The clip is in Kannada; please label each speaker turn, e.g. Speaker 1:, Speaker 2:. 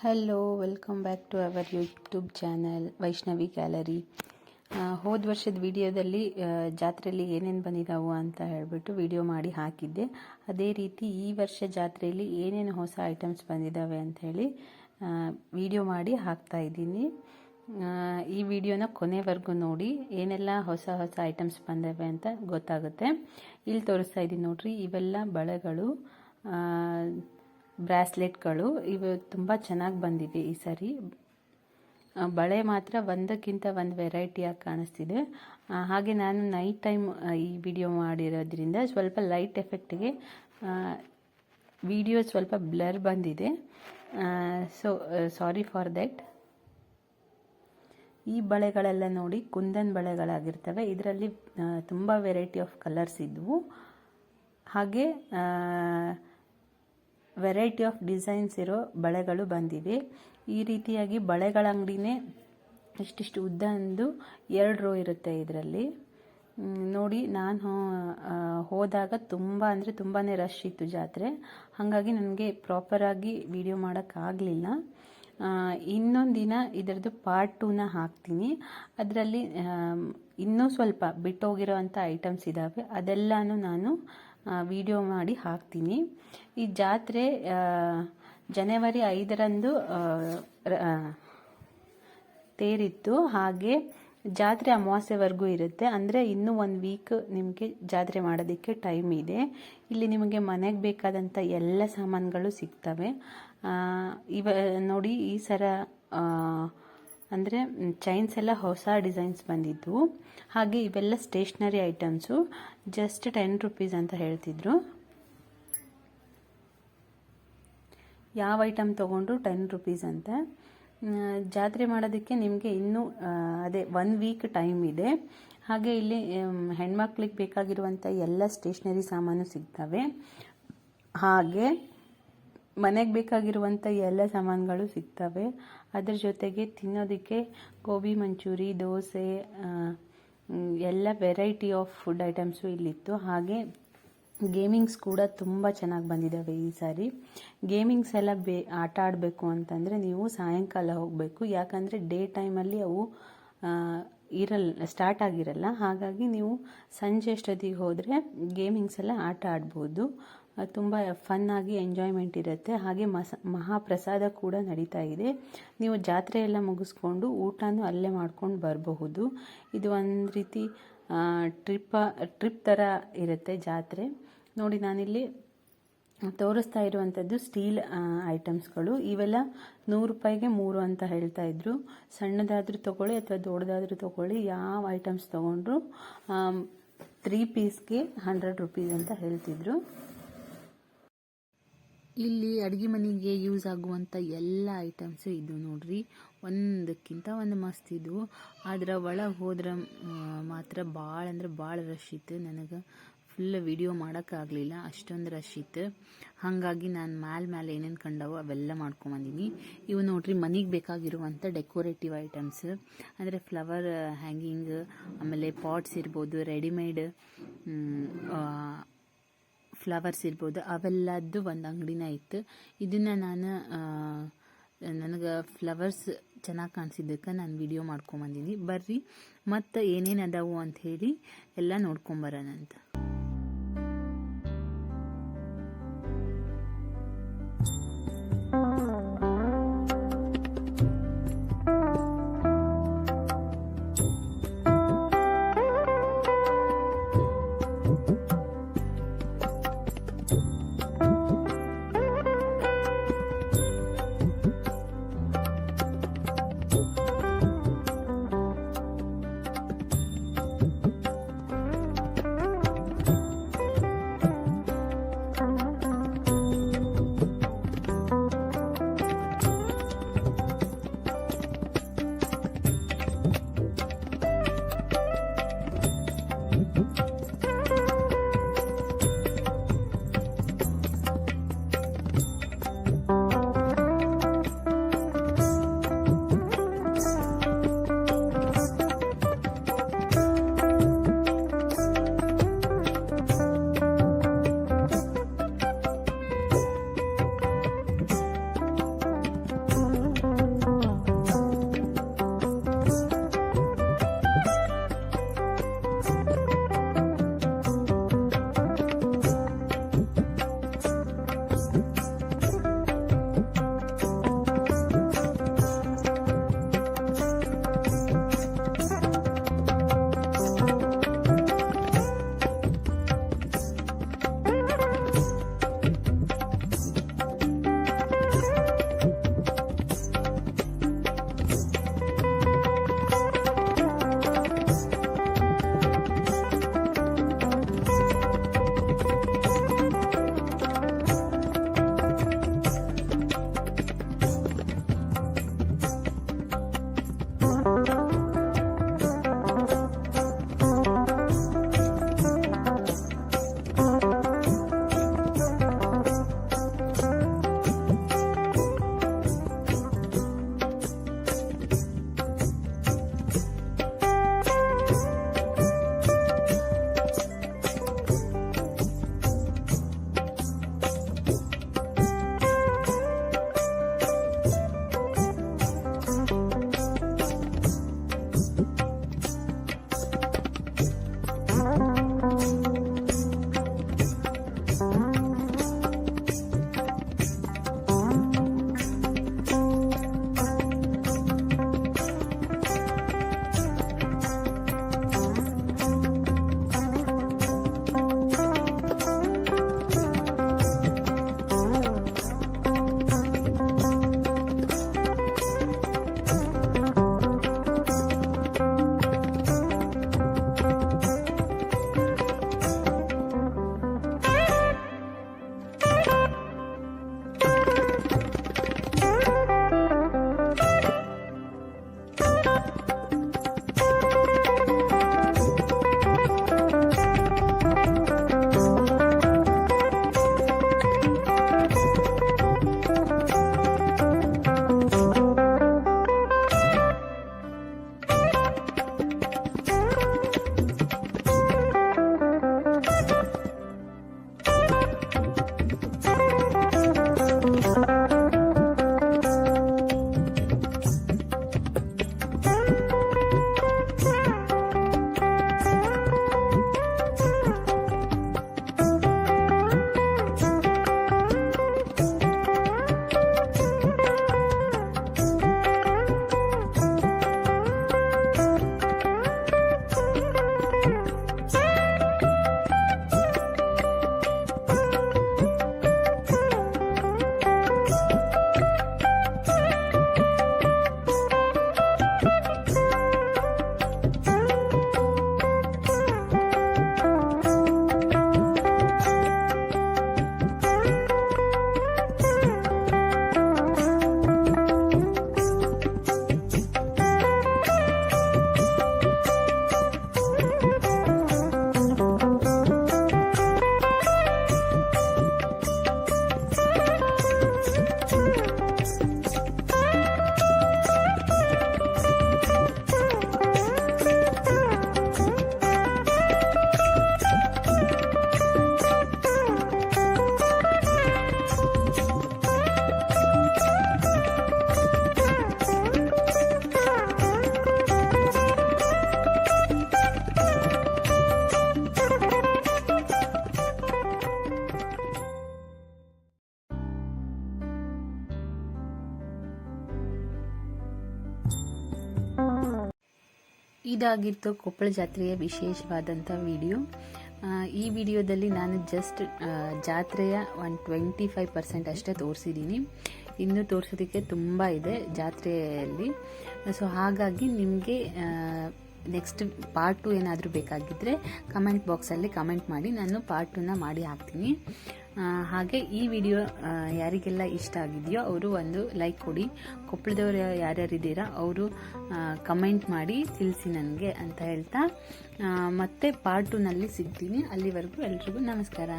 Speaker 1: Hello, welcome back to our YouTube channel Vaishnavi gallery. ಹೋದ ವರ್ಷದ ವಿಡಿಯೋದಲ್ಲಿ ಜಾತ್ರೆಯಲ್ಲಿ ಏನೇನು ಬಂದಿದ್ದಾವು ಅಂತ ಹೇಳಿಬಿಟ್ಟು ವಿಡಿಯೋ ಮಾಡಿ ಹಾಕಿದ್ದೆ. ಅದೇ ರೀತಿ ಈ ವರ್ಷ ಜಾತ್ರೆಯಲ್ಲಿ ಏನೇನು ಹೊಸ ಐಟಮ್ಸ್ ಬಂದಿದ್ದಾವೆ ಅಂತ ಹೇಳಿ ವಿಡಿಯೋ ಮಾಡಿ ಹಾಕ್ತಾ ಇದ್ದೀನಿ. ಈ ವಿಡಿಯೋನ ಕೊನೆವರೆಗೂ ನೋಡಿ, ಏನೆಲ್ಲ ಹೊಸ ಹೊಸ ಐಟಮ್ಸ್ ಬಂದಿವೆ ಅಂತ ಗೊತ್ತಾಗುತ್ತೆ. ಇಲ್ಲಿ ತೋರಿಸ್ತಾ ಇದ್ದೀನಿ ನೋಡ್ರಿ, ಇವೆಲ್ಲ ಬಳೆಗಳು, ಬ್ರಾಸ್ಲೆಟ್ಗಳು. ಇವು ತುಂಬ ಚೆನ್ನಾಗಿ ಬಂದಿದೆ ಈ ಸರಿ. ಬಳೆ ಮಾತ್ರ ಒಂದಕ್ಕಿಂತ ಒಂದು ವೆರೈಟಿಯಾಗಿ ಕಾಣಿಸ್ತಿದೆ. ಹಾಗೆ ನಾನು ನೈಟ್ ಟೈಮ್ ಈ ವಿಡಿಯೋ ಮಾಡಿರೋದ್ರಿಂದ ಸ್ವಲ್ಪ ಲೈಟ್ ಎಫೆಕ್ಟ್ಗೆ ವಿಡಿಯೋ ಸ್ವಲ್ಪ ಬ್ಲರ್ ಬಂದಿದೆ. So sorry for that. ಈ ಬಳೆಗಳೆಲ್ಲ ನೋಡಿ ಕುಂದನ್ ಬಳೆಗಳಾಗಿರ್ತವೆ. ಇದರಲ್ಲಿ ತುಂಬ ವೆರೈಟಿ ಆಫ್ ಕಲರ್ಸ್ ಇದ್ವು. ಹಾಗೆ ವೆರೈಟಿ ಆಫ್ ಡಿಸೈನ್ಸ್ ಇರೋ ಬಳೆಗಳು ಬಂದಿವೆ. ಈ ರೀತಿಯಾಗಿ ಬಳೆಗಳ ಅಂಗಡಿನೇ ಇಷ್ಟಿಷ್ಟು ಉದ್ದ ಅಂದು 2 ರೋ ಇರುತ್ತೆ ಇದರಲ್ಲಿ. ನೋಡಿ, ನಾನು ಹೋದಾಗ ತುಂಬ ಅಂದರೆ ತುಂಬಾ ರಶ್ ಇತ್ತು ಜಾತ್ರೆ. ಹಾಗಾಗಿ ನನಗೆ ಪ್ರಾಪರಾಗಿ ವಿಡಿಯೋ ಮಾಡೋಕ್ಕಾಗಲಿಲ್ಲ. ಇನ್ನೊಂದು ದಿನ ಇದರದ್ದು ಪಾರ್ಟ್ 2ನ ಹಾಕ್ತೀನಿ. ಅದರಲ್ಲಿ ಇನ್ನೂ ಸ್ವಲ್ಪ ಬಿಟ್ಟೋಗಿರೋ ಅಂಥ ಐಟಮ್ಸ್ ಇದ್ದಾವೆ, ಅದೆಲ್ಲನೂ ನಾನು ವಿಡಿಯೋ ಮಾಡಿ ಹಾಕ್ತೀನಿ. ಈ ಜಾತ್ರೆ ಜನವರಿ 5ರಂದು ತೇರಿತ್ತು. ಹಾಗೆ ಜಾತ್ರೆ ಅಮಾವಾಸ್ಯೆವರೆಗೂ ಇರುತ್ತೆ. ಅಂದರೆ ಇನ್ನೂ 1 ವೀಕ್ ನಿಮಗೆ ಜಾತ್ರೆ ಮಾಡೋದಕ್ಕೆ ಟೈಮ್ ಇದೆ. ಇಲ್ಲಿ ನಿಮಗೆ ಮನೆಗೆ ಬೇಕಾದಂಥ ಎಲ್ಲ ಸಾಮಾನುಗಳು ಸಿಗ್ತವೆ. ನೋಡಿ, ಈ ಸರ ಅಂದರೆ ಚೈನ್ಸ್ ಎಲ್ಲ ಹೊಸ ಡಿಸೈನ್ಸ್ ಬಂದಿದ್ವು. ಹಾಗೆ ಇವೆಲ್ಲ ಸ್ಟೇಷ್ನರಿ ಐಟಮ್ಸು. ಜಸ್ಟ್ 10 ರೂಪೀಸ್ ಅಂತ ಹೇಳ್ತಿದ್ರು. ಯಾವ ಐಟಮ್ ತೊಗೊಂಡ್ರು 10 ರೂಪೀಸ್ ಅಂತ. ಜಾತ್ರೆ ಮಾಡೋದಕ್ಕೆ ನಿಮಗೆ ಇನ್ನೂ 1 ವೀಕ್ ಟೈಮ್ ಇದೆ. ಹಾಗೆ ಇಲ್ಲಿ ಹೆಣ್ಮಕ್ಳಿಗೆ ಬೇಕಾಗಿರುವಂಥ ಎಲ್ಲ ಸ್ಟೇಷ್ನರಿ ಸಾಮಾನು ಸಿಗ್ತವೆ. ಹಾಗೆ ಮನೆಗೆ ಬೇಕಾಗಿರುವಂಥ ಎಲ್ಲ ಸಾಮಾನುಗಳು ಸಿಗ್ತವೆ. ಅದ್ರ ಜೊತೆಗೆ ತಿನ್ನೋದಕ್ಕೆ ಗೋಬಿ ಮಂಚೂರಿ, ದೋಸೆ, ಎಲ್ಲ ವೆರೈಟಿ ಆಫ್ ಫುಡ್ ಐಟಮ್ಸು ಇಲ್ಲಿತ್ತು. ಹಾಗೆ ಗೇಮಿಂಗ್ಸ್ ಕೂಡ ತುಂಬ ಚೆನ್ನಾಗಿ ಬಂದಿದ್ದಾವೆ ಈ ಸಾರಿ. ಗೇಮಿಂಗ್ಸ್ ಎಲ್ಲ ಆಟ ಆಡಬೇಕು ಅಂತಂದರೆ ನೀವು ಸಾಯಂಕಾಲ ಹೋಗಬೇಕು. ಯಾಕಂದರೆ ಡೇ ಟೈಮಲ್ಲಿ ಅವು ಸ್ಟಾರ್ಟ್ ಆಗಿರಲ್ಲ. ಹಾಗಾಗಿ ನೀವು ಸಂಜೆ ಅಷ್ಟೊತ್ತಿಗೆ ಹೋದರೆ ಗೇಮಿಂಗ್ಸ್ ಎಲ್ಲ ಆಟ ಆಡ್ಬೋದು. ತುಂಬ ಫನ್ನಾಗಿ ಎಂಜಾಯ್ಮೆಂಟ್ ಇರುತ್ತೆ. ಹಾಗೆ ಮಹಾಪ್ರಸಾದ ಕೂಡ ನಡೀತಾ ಇದೆ. ನೀವು ಜಾತ್ರೆ ಎಲ್ಲ ಮುಗಿಸ್ಕೊಂಡು ಊಟನೂ ಅಲ್ಲೇ ಮಾಡ್ಕೊಂಡು ಬರಬಹುದು. ಇದು ಒಂದು ರೀತಿ ಟ್ರಿಪ್ ಥರ ಇರುತ್ತೆ ಜಾತ್ರೆ. ನೋಡಿ, ನಾನಿಲ್ಲಿ ತೋರಿಸ್ತಾ ಇರುವಂಥದ್ದು ಸ್ಟೀಲ್ ಐಟಮ್ಸ್ಗಳು. ಇವೆಲ್ಲ 100 ರೂಪಾಯಿಗೆ 3 ಅಂತ ಹೇಳ್ತಾ ಇದ್ರು. ಸಣ್ಣದಾದರೂ ತೊಗೊಳ್ಳಿ ಅಥವಾ ದೊಡ್ಡದಾದರೂ ತೊಗೊಳ್ಳಿ, ಯಾವ ಐಟಮ್ಸ್ ತೊಗೊಂಡ್ರು 3 ಪೀಸ್ಗೆ 100 ರೂಪೀಸ್ ಅಂತ ಹೇಳ್ತಿದ್ರು. ಇಲ್ಲಿ ಅಡುಗೆ ಮನೆಗೆ ಯೂಸ್ ಆಗುವಂಥ ಎಲ್ಲ ಐಟಮ್ಸು ಇದು ನೋಡ್ರಿ. ಒಂದಕ್ಕಿಂತ ಒಂದು ಮಸ್ತ್ ಇದ್ವು. ಅದರ ಒಳಗೆ ಹೋದ್ರೆ ಮಾತ್ರ ಭಾಳ ಅಂದ್ರೆ ಭಾಳ ರಶ್ ಇತ್ತು. ನನಗೆ ಫುಲ್ ವಿಡಿಯೋ ಮಾಡೋಕ್ಕಾಗಲಿಲ್ಲ, ಅಷ್ಟೊಂದು ರಶ್ ಇತ್ತು. ಹಾಗಾಗಿ ನಾನು ಮೇಲೆ ಏನೇನು ಕಂಡವೋ ಅವೆಲ್ಲ ಮಾಡ್ಕೊಂಬಂದಿನಿ. ಇವು ನೋಡ್ರಿ, ಮನೆಗೆ ಬೇಕಾಗಿರುವಂಥ ಡೆಕೋರೇಟಿವ್ ಐಟಮ್ಸ್. ಅಂದರೆ ಫ್ಲವರ್ ಹ್ಯಾಂಗಿಂಗ್, ಆಮೇಲೆ ಪಾಟ್ಸ್ ಇರ್ಬೋದು, ರೆಡಿಮೇಡ್ ಫ್ಲವರ್ಸ್ ಇರ್ಬೋದು, ಅವೆಲ್ಲದ್ದು ಒಂದು ಅಂಗಡಿನ ಇತ್ತು. ಇದನ್ನು ನನಗೆ ಫ್ಲವರ್ಸ್ ಚೆನ್ನಾಗಿ ಕಾಣಿಸಿದ್ದಕ್ಕೆ ನಾನು ವಿಡಿಯೋ ಮಾಡ್ಕೊಂಬಂದಿನಿ. ಬರ್ರಿ ಮತ್ತು ಏನೇನು ಅದಾವು ಅಂತ ಹೇಳಿ ಎಲ್ಲ ನೋಡ್ಕೊಂಬರೋಣಂತ. ಇದಾಗಿತ್ತು ಕೊಪ್ಪಳ ಜಾತ್ರೆಯ ವಿಶೇಷವಾದಂಥ ವಿಡಿಯೋ. ಈ ವಿಡಿಯೋದಲ್ಲಿ ನಾನು ಜಸ್ಟ್ ಜಾತ್ರೆಯ 25% ಅಷ್ಟೇ ತೋರಿಸಿದ್ದೀನಿ. ಇನ್ನೂ ತೋರಿಸೋದಕ್ಕೆ ತುಂಬ ಇದೆ ಜಾತ್ರೆಯಲ್ಲಿ. ಸೊ ಹಾಗಾಗಿ ನಿಮಗೆ ನೆಕ್ಸ್ಟ್ ಪಾರ್ಟ್ 2 ಏನಾದರೂ ಬೇಕಾಗಿದ್ದರೆ ಕಮೆಂಟ್ ಬಾಕ್ಸಲ್ಲಿ ಕಮೆಂಟ್ ಮಾಡಿ, ನಾನು ಪಾರ್ಟ್ 2ನ ಮಾಡಿ ಹಾಕ್ತೀನಿ. ಹಾಗೆ ಈ ವಿಡಿಯೋ ಯಾರಿಗೆಲ್ಲ ಇಷ್ಟ ಆಗಿದೆಯೋ ಅವರು ಒಂದು ಲೈಕ್ ಕೊಡಿ. ಕೊಪ್ಪಳದವರು ಯಾರ್ಯಾರಿದ್ದೀರಾ ಅವರು ಕಮೆಂಟ್ ಮಾಡಿ ತಿಳಿಸಿ ನನಗೆ ಅಂತ ಹೇಳ್ತಾ ಮತ್ತೆ ಪಾರ್ಟ್ 2ನಲ್ಲಿ ಸಿಗ್ತೀನಿ. ಅಲ್ಲಿವರೆಗೂ ಎಲ್ರಿಗೂ ನಮಸ್ಕಾರ.